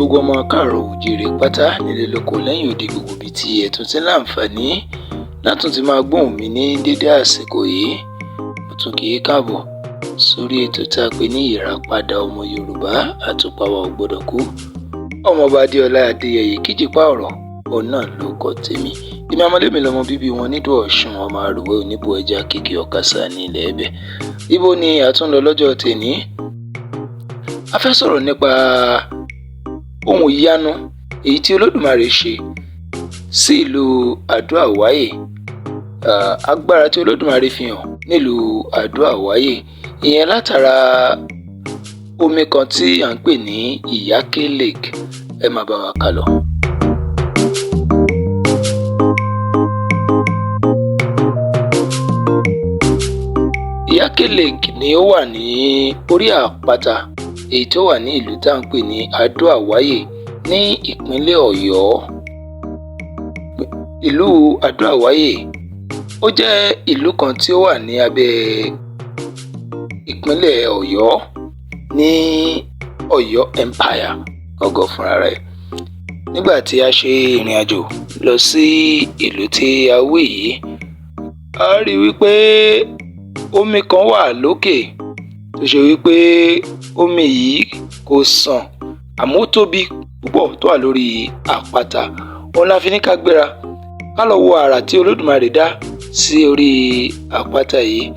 gbogbo ọmọ káàárọ̀ òjíire pátá nílé lóko lẹ́yìn òde gbogbo bíi tí ẹ tún ti láǹfààní látún ti máa gbóhùn mi ní dédé àsìkò yìí. Mo tún kì í káàbọ̀ sórí ètò tá a pè ní ìràpadà ọmọ Yorùbá àtùpà wa ò gbọdọ̀ kú. Ọmọọba Adéọlá Adéyẹyè Kijipa ọ̀rọ̀ òun náà ló kọ tèmi. Èmi ọmọlémi lọmọ bíbí wọn nídò Ọ̀ṣun ọmọ àrùwẹ̀ oníbo ẹja kike ọ̀kasà ní ilẹ̀ ẹ̀bẹ̀. Ibo ni àtúnlọ lọ́jọ́ tèní? A fẹ́ sọ̀rọ̀ nípa ohun ìyanu èyí tí Olódùmarè ṣe sí ìlú Adoawaye, agbára tí Olódùmarè fi hàn nílùú Adoawaye, ìyẹn látara omi kan tí à ń pè ní Iyake Lake. Ẹ máa bá wa kálọ. Iyake Lake ni ó wà ní orí àpáta èyí tó wà ní ìlú tá à ń pè ní Adoawaye ní ìpínlẹ̀ Ọ̀yọ́. Ìlú Adoawaye ó jẹ́ ìlú kan tí ó wà ní abẹ́ ìpínlẹ̀ Ọ̀yọ́ ní Ọ̀yọ́ Empire ọgọ́ fúnra rẹ̀. Nígbà tí a ṣe ìrìn àjò lọ sí ìlú tí a wí yìí, a rí wípé omi kan wà lókè tó ṣe wípé omi yìí kò sàn àmọ́ ó tóbi púpọ̀ tó wà lórí àpáta. Òun la fi ní ká gbéra ká lọ wo àrà tí Olódùmarè dá sí orí àpáta yìí.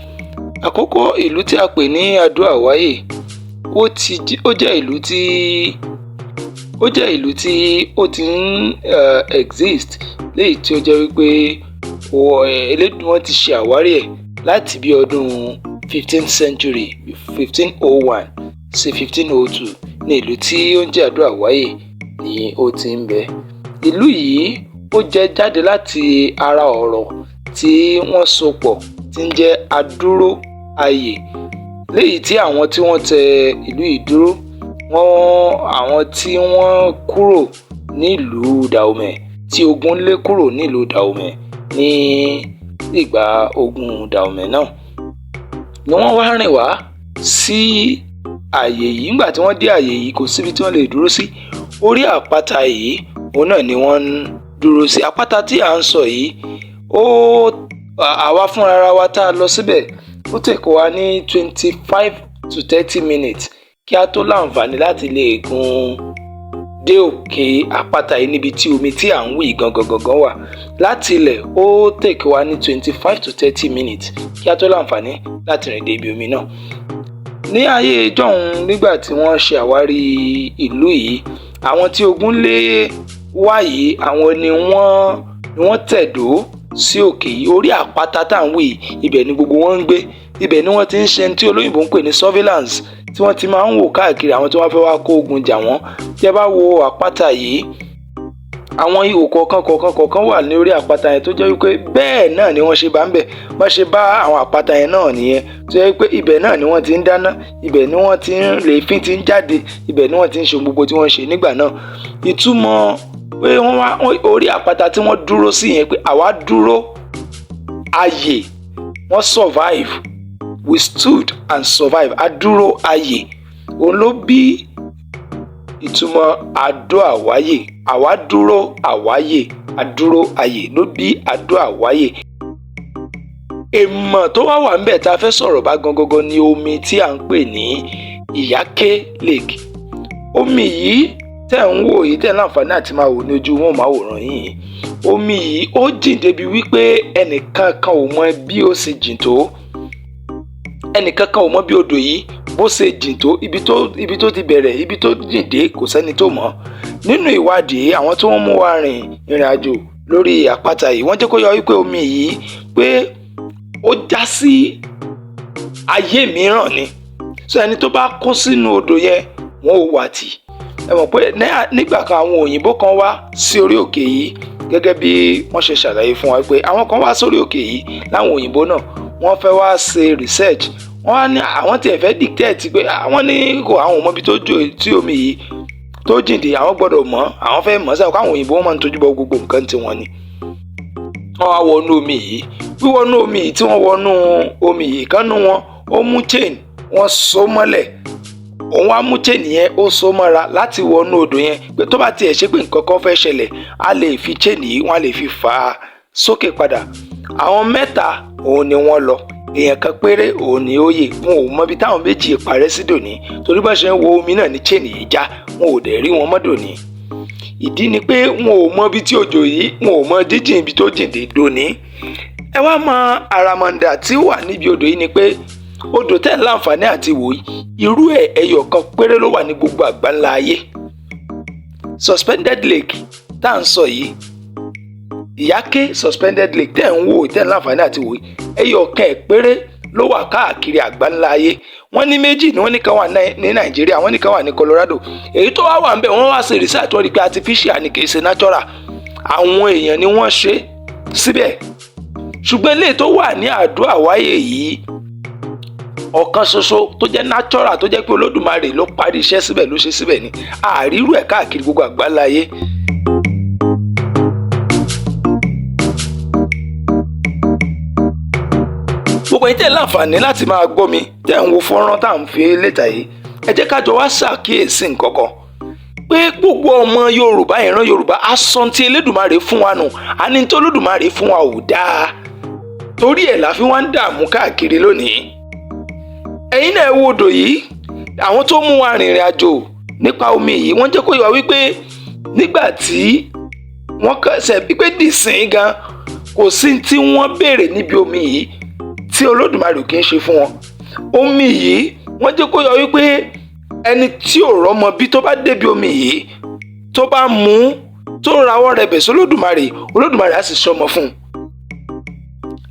Àkọ́kọ́ ìlú tí a pè ní Adoawaye ó jẹ́ ìlú tí ó ti ń exist, léyìí tí ó jẹ́ wípé wọ́n ti ṣe àwárí ẹ̀ láti bí ọdún 15th century 1501 sí 1502 ní ìlú tí ó ń jẹ́ Adoawaye ni ó ti ń bẹ. Ìlú yìí ó jẹ jáde láti ara ọ̀rọ̀ tí wọ́n so pọ̀ tí ń jẹ́ Adoawaye, léyìí tí àwọn tí wọ́n tẹ ìlú yìí dúró, àwọn tí wọ́n kúrò nílùú Dahomey tí ogun lé kúrò nílùú Dahomey ní ìgbà ogun Dahomey náà ni wọ́n wá rìn wá sí àyè yìí. Nígbà tí wọ́n dé àyè yìí kò síbi tí wọ́n lè dúró sí. Orí àpáta yìí òun náà ni wọ́n ń dúró sí. Àpáta tí à ń sọ yìí àwa fúnra wa tá a lọ síbẹ̀ ó take wa ní 25 to 30 minutes kí a tó láǹfààní láti lè gun dé òkè àpáta yìí níbi tí omi tí à ń wí gangan wà. Láti ilẹ̀ ó take wa ní 25 to 30 minutes kí a tó láǹfààní láti rìn dé ibi omi náà. Ní ayé ìjọ́un nígbà tí wọ́n ṣe àwárí ìlú yìí, àwọn tí ogun lé wá yìí àwọn ni wọ́n tẹ̀dó sí òkè yìí. Orí àpáta tá à ń wí ibẹ̀ ni gbogbo wọn ń gbé. Ibẹ̀ ni wọ́n ti ń ṣe tí olóyìnbó ń pè ní surveillance, tí wọ́n ti máa ń wò káàkiri àwọn tí wọ́n fẹ́ wá kó ogun jà wọ́n. Tí ẹ bá wo àpáta yìí, àwọn ihò kọ̀ọ̀kan wà ní orí àpáta yẹn tó jẹ́ wípé bẹ́ẹ̀ náà ni wọ́n ṣe bá ń bẹ̀. Wọ́n ṣe bá àwọn àpáta yẹn náà nìyẹn, tó jẹ́ wípé ibẹ̀ náà ni wọ́n ti ń dáná, ibẹ̀ ni wọ́n ti ń lèéfín ti ń jáde, ibẹ̀ ni wọ́n ti ń ṣe gbogbo tí wọ́n ṣe nígbà náà. Ìtumọ̀ pé orí àpáta tí wọ́n dúró sí yẹn pé àwa dúró ayè, wọ́n survive, we stood and survive, a dúró ayè. Òun ló bí ìtumọ̀ Adoawaye. Àwa dúró àwáyè, adúró ayè ló bí Adoawaye. Èèmọ̀ tó wà ńbẹ̀ tá a fẹ́ sọ̀rọ̀ bá gangan ni omi tí à ń pè ní Iyake Lake. Omi yìí tẹ́ ń wò yìí tẹ́ láǹfààní àti máa wò ní ojú wọn máa wòran yìí. Omi yìí ó jìn débi wípé ẹnìkan kan ò mọ bí ó ṣe jìn tó. Ẹnìkan kan ò mọ bí odò yìí bó ṣe jìn tó, ibi tó ti bẹ̀rẹ̀, ibi tó jìn dé kò sẹ́ni tó mọ̀. Nínú ìwádìí àwọn tí wọ́n mú wa rìn ìrìn àjò lórí àpáta yìí, wọ́n jẹ́ kó yọ wípé omi yìí pé ó já sí ayé mìíràn ni. So ẹni tó bá kó sínú odò yẹn wọ́n ò wà tì. Ẹ mọ̀ pé nígbà kan àwọn òyìnbó kan wá sí orí òkè yìí, gẹ́gẹ́ bí wọ́n ṣe ṣàlàyé fún wa pé àwọn kan wá sórí òkè yìí láwọn òyìnbó náà wọ́n fẹ́ wá ṣe research. Wọ́n á ní àwọn tí ẹ̀ fẹ́ dictate pé àwọn ní kò àwọn ò mọ ibi tí omi yìí tó jìndé, àwọn gbọ́dọ̀ mọ̀, àwọn fẹ́ mọ̀ sáà káwọn òyìnbó máa ń tójú bọ gbogbo nǹkan tí wọ́n ní. Wọ́n wá wọnú omi yìí. Wíwọnú omi yìí tí wọ́n wọnú omi yìí, kánú wọn ó mú chain, wọ́n so mọ́lẹ̀ òun á mú chain yẹn ó so mọ́ra láti wọnú odò yẹn pé tó bá tiẹ̀ ṣe pé nǹkan kan fẹ́ ṣẹlẹ̀ á lè fi chain yìí wọ́n á lè fi fà á sókè padà. Àwọn mẹ́ta òun ni wọ́n lọ, èèyàn kan péré òun ni ó yè. Wọn ò mọ ibi táwọn méjì parẹ́ sí dòní torí bá ṣe ń wo omi náà ní chain yìí já, wọn ò dẹ̀ rí wọn mọ́ dòní. Ìdí ni pé wọn ò mọ ibi tí odò yìí, wọn ò mọ jíjìn ibi tó jìn dé dòní. Ẹ wá mọ àràmàǹdà tí ó wà níbi odò yìí ni pé odò tẹ́ ń láǹfààní àti wò yìí, irú ẹyọkan péré ló wà ní gbogbo àgbáńlá ayé. Suspended lake tá à ń sọ yìí, Ìyáké suspended lake tẹ́ ń wò tẹ́ ń láǹfààní àti wò yìí, ẹyọkan ẹ̀ péré ló wà káàkiri àgbáńlá ayé. Wọ́n ní méjì ni wọ́n ní kan wà ní Nàìjíríà, wọ́n ní kan wà ní Colorado. Èyí tó wà ń bẹ̀ wọ́n wá ṣe research wọ́n rí pé artificial ni, kì í ṣe natural. Àwọn èèyàn ni wọ́n ṣe síbẹ̀. Ṣùgbọ́n eléyìí tó wà ní Adoawaye yìí, ọ̀kan ṣoṣo tó jẹ́ natural, tó jẹ́ pé Olódùmarè ló parí iṣẹ́ síbẹ̀ ló ṣe síbẹ̀ ni. Àrírú ẹ̀ káàkiri gbogbo àgbáńlá ayé. Gbogbo yín tẹ́ láǹfààní láti máa gbọ́ mi tẹ́ ń wo fọ́nrán tá à ń fi létà yìí, ẹ jẹ́ ká jọ wá ṣàkíyèsí nǹkan kan pé gbogbo ọmọ Yorùbá, ìran Yorùbá, asán tí Elédùmarè fún wa nù, a ní tí Olódùmarè fún wa ò dáa, torí ẹ̀ la fi wá ń dààmú káàkiri lónìí. Ẹ̀yin náà wo odò yìí, àwọn tó mú wa rìnrìn àjò nípa omi yìí wọ́n jẹ́ kó yọ wípé nígbà tí wọ́n kẹsẹ̀ pípé dìsín gan kò sí tí wọ́n béèrè níbi omi yìí tí Olódùmarè kì í ṣe fún wọn. Omi yìí wọ́n jẹ́ kó yọ wípé ẹni tí ò rọ́mọ bí tó bá débi omi yìí tó bá mú tó rawọ́ rẹ̀ bẹ̀ sí Olódùmarè, Olódùmarè á sì ṣọmọ fún un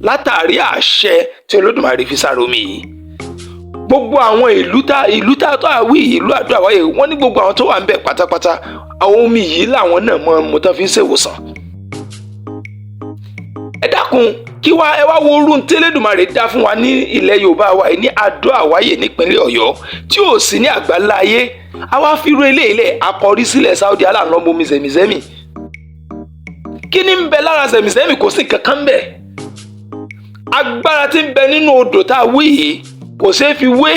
látàrí àṣẹ tí Olódùmarè fi sára omi yìí. Gbogbo àwọn ìlú tá tó àwí ìlú Adoawaye, wọ́n ní gbogbo àwọn tó wà ń bẹ̀ pátápátá àwọn omi yìí làwọn náà mọ tán fi ń ṣèwòsàn. Ẹ dákun ẹ wá wo orú tí Elédùmarè dá fún wa ní ilẹ̀ Yorùbá wa ní Adoawaye nípínlẹ̀ Ọ̀yọ́ tí ò sí ní àgbáńlá ayé. A wá fi irú eléyìí akọrí sílẹ̀ Saudi aláàlọ́ bomi zẹ̀mìzẹ́mì. Kí ni ń bẹ lára zẹ̀mìzẹ́mì? Kò sí kankan bẹ̀. Agbára tí ń bẹ nínú odò tá a wí yìí kò ṣeé fi wé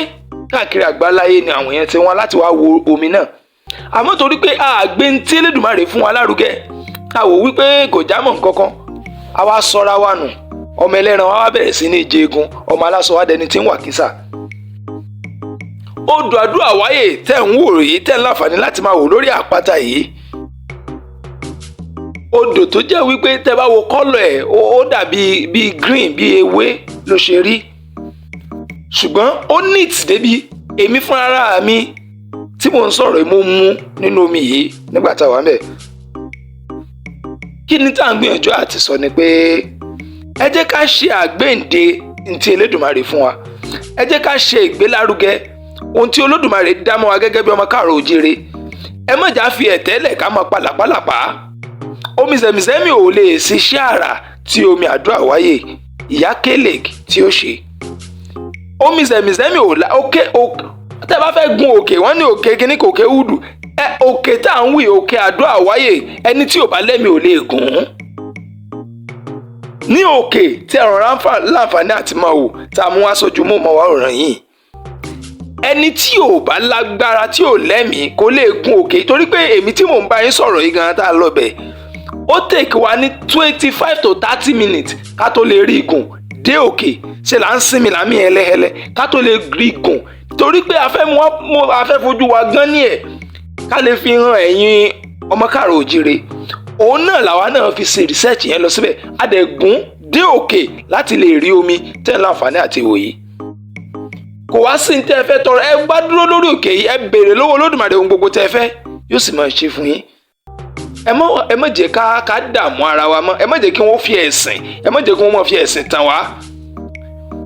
káàkiri àgbáńlá ayé ni àwọn yẹn ti wọ́n láti wá wo omi náà. Àmọ́ torí pé àgbẹ̀ ń tí Elédùmarè fún wa lárugẹ, a wò wípé kò jámọ́ nǹkankan, a wá sọra wa nù. Ọmọ ẹlẹ́ran wa bẹ̀rẹ̀ sí ní jẹgun, ọmọ aláṣọ wa dẹni tí ń wà kísà. Odò Adoawaye tẹ́ ń wò yìí, tẹ́ ń láǹfààní láti máa wò lórí àpáta yìí, odò tó jẹ́ wípé tẹ́ bá wo kọ́lọ̀ ẹ̀ ó dàbí bíi green, bíi ewé ló ṣe rí. Ṣùgbọ́n ó neat débi èmi fúnra mi tí mò ń sọ̀rọ̀ mo mú nínú omi yìí nígbà tá a wà ńbẹ̀. Kí ni tá à ń gbìyànjú àti sọ ni pé ẹ jẹ́ ká ṣe àgbéǹde ntí Elédùmarè fún wa. Ẹ jẹ́ ká ṣe ìgbélárugẹ ohun tí Olódùmarè dá mọ́ wa gẹ́gẹ́ bí ọmọ káàrọ̀ òjíire. Ẹ má jà fi ẹ̀tẹ́lẹ̀ ká máa palàpálàpá. Omi zẹ̀mìzẹ́mì ò lè ṣiṣẹ́ àrà tí omi Adoawaye Ìyáké lake tí ó ṣe. Omi zẹ̀mìzẹ́mì ò la òkè tẹ́ bá fẹ́ gun òkè, wọ́n ní òkè kíní kò òkè húdù. Òkè tá à ń wí òkè Adoawaye, ẹni tí ò bá lẹ́mìí ò lè gùn. Ní òkè tí ẹ̀rọ láǹfààní àti máa wò tá a mú wá sójú mọ́ ọmọ wa ọ̀ràn yìí, ẹni tí ò bá lágbára tí ò lẹ́mìí kò lè gun òkè. Torí pé èmi tí mò ń bá yín sọ̀rọ̀ yìí gan tá a lọ bẹ̀, ó take wa ní 25 to 30 minutes ká tó lè rí gùn dé òkè. Ṣe là ń sinmi lámì ẹlẹ́hẹlẹ́ ká tó lè rí gùn, torí pé a fẹ́ fojú wa gán ní ẹ̀ ká lè fi hàn ẹ̀yin ọmọ káàrọ̀ òjíire. Òun náà làwa náà fi ṣe research yẹn lọ síbẹ̀, a dẹ̀ gùn dé òkè láti lè rí omi tẹ́ ń láǹfààní àti ìwòyí. Kò wá sí ní tẹ́ ẹ fẹ́ tọrọ, ẹ bá dúró lórí òkè yìí, ẹ béèrè lọ́wọ́ Olódùmarè ohun gbogbo tẹ́ ẹ fẹ́, yóò sì máa ṣe fún yín. Ẹ má jẹ́ ká dààmú ara wa mọ́, ẹ má jẹ́ kí wọ́n fi ẹ̀sìn, ẹ má jẹ́ kí wọ́n máa fi ẹ̀sìn tàn wá.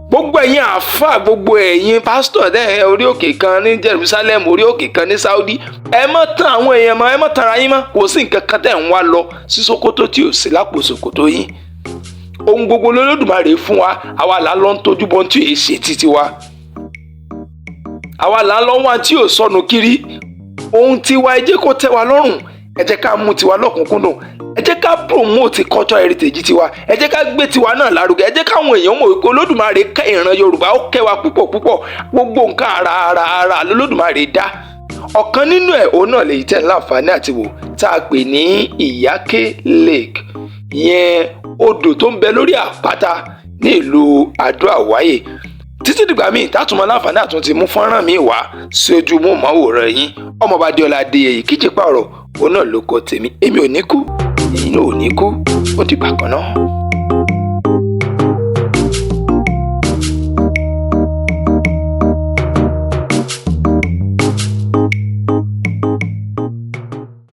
Gbogbo ẹ̀yin àáfàá, gbogbo ẹ̀yin pásítọ̀ dẹ́ orí òkè kan ní Jerusalemu, orí òkè kan ní Saudi, ẹ má tàn àwọn èèyàn mọ́, ẹ má tàn ara yín mọ́. Kò sí nǹkan kan tẹ́ ń wá lọ sí Sókótó tí ò sí lápò Sókótó yín. Ohun gbogbo l'Olódùmarè fún wa, àwa là lọ ń tójú bọ́ tí èyí ṣe títí wa. Àwa là lọ wá tí ò sọnù kiri. Ohun tiwa ẹ jẹ́ kó tẹ́ wa lọ́rùn, ẹ jẹ́ ká mú tiwa lọ́kùnkúndùn, ẹ jẹ́ ká promote cultural heritage tiwa, ẹ jẹ́ ká gbé tiwa náà lárugẹ, ẹ jẹ́ káwọn èèyàn mọ̀ wípé Olódùmarè kẹ́ ìran Yorùbá, ó kẹ́ wa púpọ̀, gbogbo nǹkan ara l'Olódùmarè dá. Ọ̀kan nínú ẹ̀ òun náà lèyí tẹ̀ ń láǹfààní àti wò tá a pè ní Ìyáké Lake, ìyẹn odò tó ń bẹ lórí àpáta ní ìlú Adoawaye. Títí dìgbà míì tátùmọ̀ láǹfààní àtúntì mú fọ́nrán mi wá sí ojú mú màwòrán yín. Ọmọọba Adéọlá Adéyẹyè Kijipa ọ̀rọ̀ òun náà ló kọ tèmi. Èmi ò ní kú, ẹ̀yin náà ò ní kú, ó dìgbà kan náà.